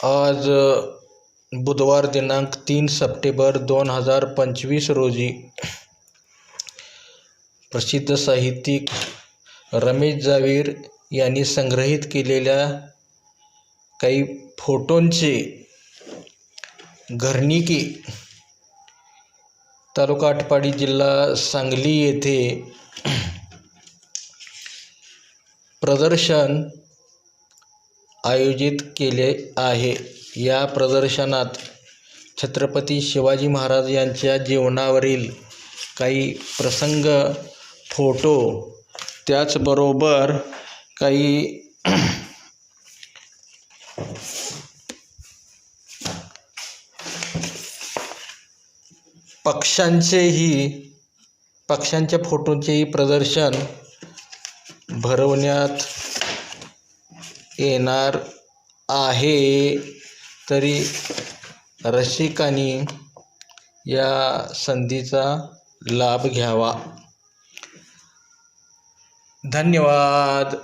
आज बुधवार दिनांक 3 सप्टेंबर 2025 रोजी प्रसिद्ध साहित्यिक रमेश जावीर यांनी संग्रहित केलेल्या काही फोटोंचे घरनिकी तालुका आटपाडी जिल्हा सांगली येथे प्रदर्शन आयोजित केले आहे। या प्रदर्शनात छत्रपती शिवाजी महाराज यांच्या जीवनावरील काही प्रसंग, फोटो, त्याचबरोबर काही पक्ष्यांच्या फोटोंचेही प्रदर्शन भरवण्यात येणार आहे। तरी रसिकांनी या संधीचा लाभ घ्यावा। धन्यवाद।